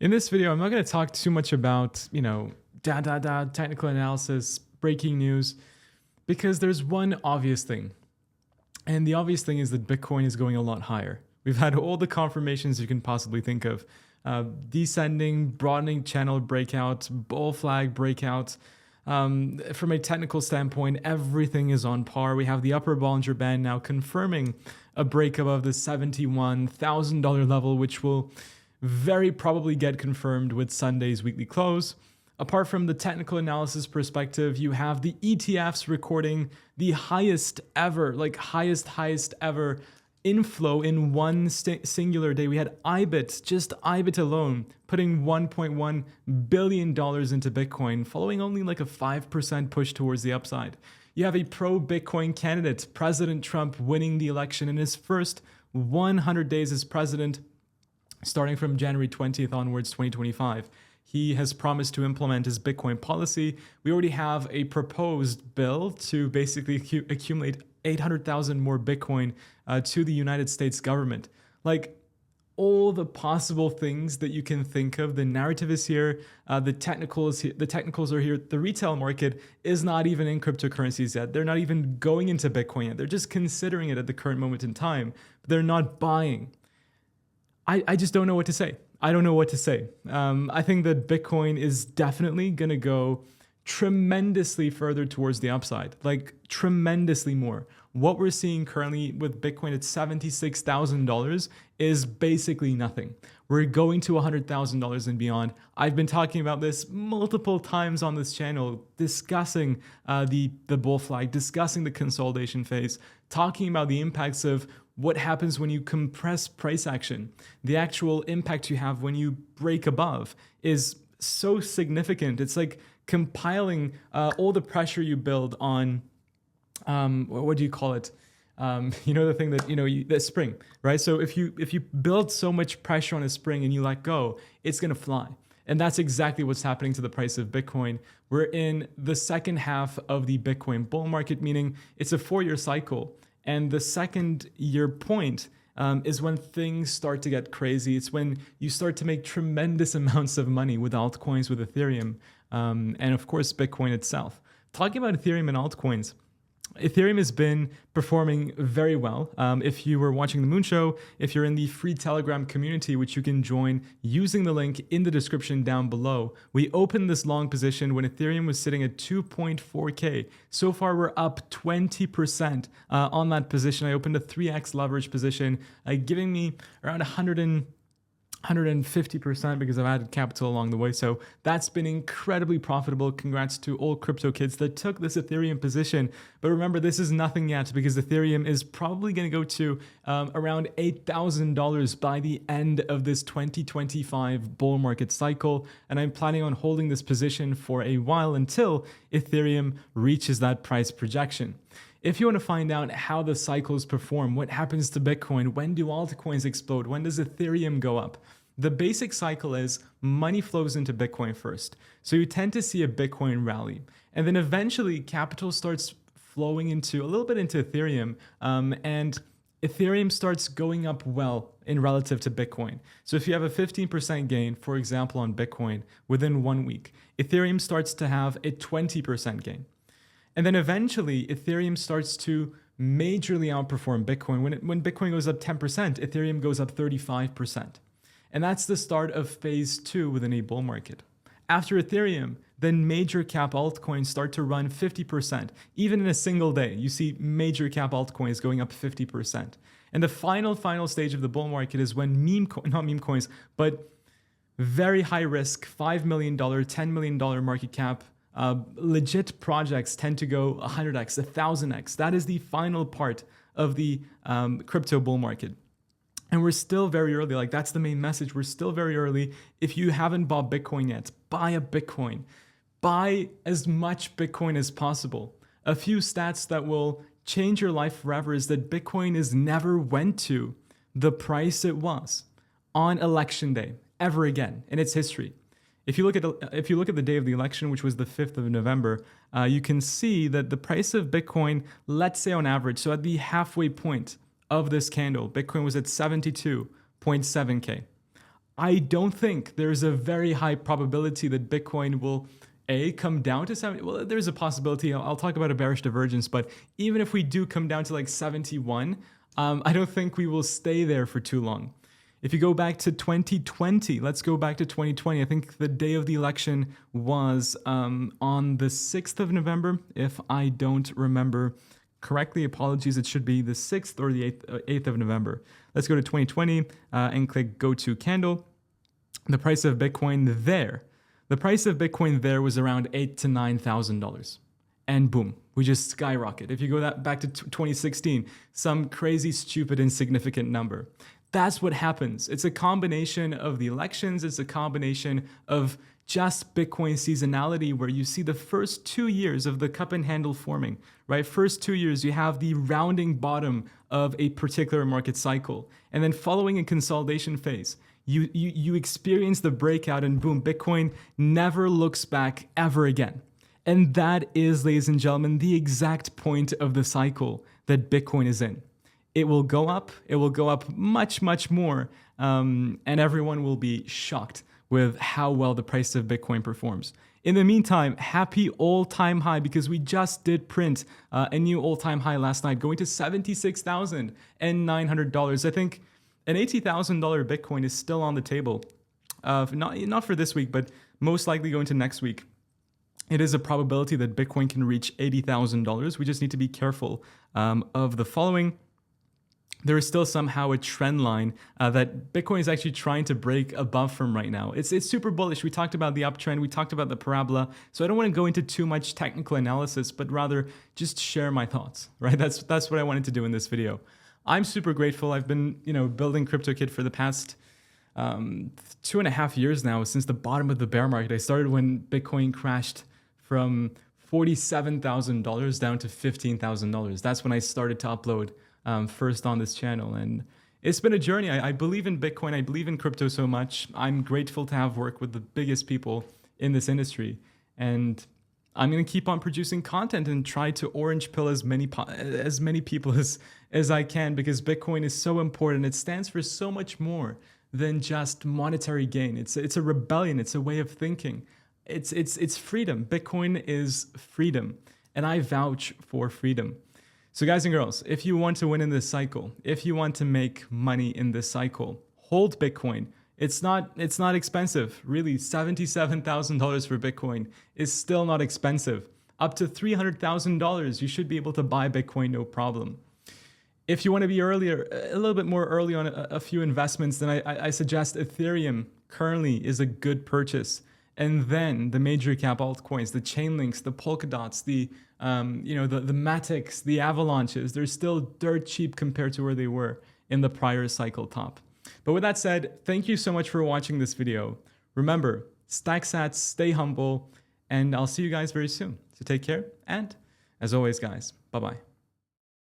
In this video, I'm not going to talk too much about, technical analysis, breaking news, because there's one obvious thing. And the obvious thing is that Bitcoin is going a lot higher. We've had all the confirmations you can possibly think of. Descending, broadening channel breakout, bull flag breakout. From a technical standpoint, everything is on par. We have the upper Bollinger Band now confirming a break above the $71,000 level, which will very probably get confirmed with Sunday's weekly close. Apart from the technical analysis perspective, you have the ETFs recording the highest ever inflow in one singular day. We had IBIT, just IBIT alone, putting $1.1 billion into Bitcoin, following only like a 5% push towards the upside. You have a pro-Bitcoin candidate, President Trump, winning the election in his first 100 days as president, starting from January 20th onwards, 2025. He has promised to implement his Bitcoin policy. We already have a proposed bill to basically accumulate 800,000 more Bitcoin to the United States government. Like, all the possible things that you can think of. The narrative is here. The technicals are here. The retail market is not even in cryptocurrencies yet. They're not even going into Bitcoin yet. They're just considering it at the current moment in time. But they're not buying. I just don't know what to say. I don't know what to say. I think that Bitcoin is definitely going to go tremendously further towards the upside, like tremendously more. What we're seeing currently with Bitcoin at $76,000 is basically nothing. We're going to $100,000 and beyond. I've been talking about this multiple times on this channel, discussing the bull flag, discussing the consolidation phase, talking about the impacts of what happens when you compress price action. The actual impact you have when you break above is so significant. It's like compiling all the pressure you build on, what do you call it? The thing that, the spring, right? So if you build so much pressure on a spring and you let go, it's going to fly. And that's exactly what's happening to the price of Bitcoin. We're in the second half of the Bitcoin bull market, meaning it's a 4-year cycle. And the second year point is when things start to get crazy. It's when you start to make tremendous amounts of money with altcoins, with Ethereum, and of course, Bitcoin itself. Talking about Ethereum and altcoins, Ethereum has been performing very well. If you were watching the Moon Show, if you're in the free Telegram community, which you can join using the link in the description down below, we opened this long position when Ethereum was sitting at 2.4K. So far, we're up 20% on that position. I opened a 3x leverage position, giving me around 150% because I've added capital along the way. So that's been incredibly profitable. Congrats to all crypto kids that took this Ethereum position. But remember, this is nothing yet because Ethereum is probably going to go to around $8,000 by the end of this 2025 bull market cycle. And I'm planning on holding this position for a while until Ethereum reaches that price projection. If you want to find out how the cycles perform, what happens to Bitcoin, when do altcoins explode, when does Ethereum go up, the basic cycle is money flows into Bitcoin first. So you tend to see a Bitcoin rally. And then eventually capital starts flowing into a little bit into Ethereum, and Ethereum starts going up well in relative to Bitcoin. So if you have a 15% gain, for example, on Bitcoin within 1 week, Ethereum starts to have a 20% gain. And then eventually, Ethereum starts to majorly outperform Bitcoin. When Bitcoin goes up 10%, Ethereum goes up 35%. And that's the start of phase 2 within a bull market. After Ethereum, then major cap altcoins start to run 50%. Even in a single day, you see major cap altcoins going up 50%. And the final stage of the bull market is when not meme coins, but very high risk, $5 million, $10 million market cap, legit projects tend to go 100x, 1000x. That is the final part of the crypto bull market. And we're still very early. Like, that's the main message. We're still very early. If you haven't bought Bitcoin yet, buy a Bitcoin. Buy as much Bitcoin as possible. A few stats that will change your life forever is that Bitcoin is never went to the price it was on election day ever again in its history. If you look at the day of the election, which was the 5th of November, you can see that the price of Bitcoin, let's say on average, so at the halfway point of this candle, Bitcoin was at 72.7K. I don't think there's a very high probability that Bitcoin will come down to 70. Well, there's a possibility. I'll talk about a bearish divergence, but even if we do come down to like 71, I don't think we will stay there for too long. If you go back to 2020, let's go back to 2020. I think the day of the election was on the 6th of November, if I don't remember correctly. Apologies, it should be the 6th or the 8th of November. Let's go to 2020 and click go to candle. The price of Bitcoin there. The price of Bitcoin there was around $8,000 to $9,000. And boom, we just skyrocket. If you go back to 2016, some crazy, stupid, insignificant number. That's what happens. It's a combination of the elections. It's a combination of just Bitcoin seasonality, where you see the first 2 years of the cup and handle forming, right? First 2 years, you have the rounding bottom of a particular market cycle. And then following a consolidation phase, you experience the breakout, and boom, Bitcoin never looks back ever again. And that is, ladies and gentlemen, the exact point of the cycle that Bitcoin is in. It will go up. It will go up much, much more. And everyone will be shocked with how well the price of Bitcoin performs. In the meantime, happy all-time high, because we just did print a new all-time high last night, going to $76,900. I think an $80,000 Bitcoin is still on the table. Not for this week, but most likely going to next week. It is a probability that Bitcoin can reach $80,000. We just need to be careful of the following. There is still somehow a trend line that Bitcoin is actually trying to break above from right now. It's super bullish. We talked about the uptrend. We talked about the parabola. So I don't want to go into too much technical analysis, but rather just share my thoughts, right? That's what I wanted to do in this video. I'm super grateful. I've been, building CryptoKid for the past 2.5 years now, since the bottom of the bear market. I started when Bitcoin crashed from $47,000 down to $15,000. That's when I started to upload first on this channel. And it's been a journey. I believe in Bitcoin. I believe in crypto so much. I'm grateful to have worked with the biggest people in this industry. And I'm going to keep on producing content and try to orange pill as many people as I can, because Bitcoin is so important. It stands for so much more than just monetary gain. It's a rebellion. It's a way of thinking. It's freedom. Bitcoin is freedom. And I vouch for freedom. So guys and girls, if you want to win in this cycle, if you want to make money in this cycle, hold Bitcoin. It's not expensive. Really, $77,000 for Bitcoin is still not expensive. Up to $300,000, you should be able to buy Bitcoin, no problem. If you want to be a little bit more early on a few investments, then I suggest Ethereum currently is a good purchase. And then the major cap altcoins, the Chainlinks, the Polkadots, the Matics, the Avalanches, they're still dirt cheap compared to where they were in the prior cycle top. But with that said, thank you so much for watching this video. Remember, stack sats, stay humble, and I'll see you guys very soon. So take care, and as always, guys, bye-bye.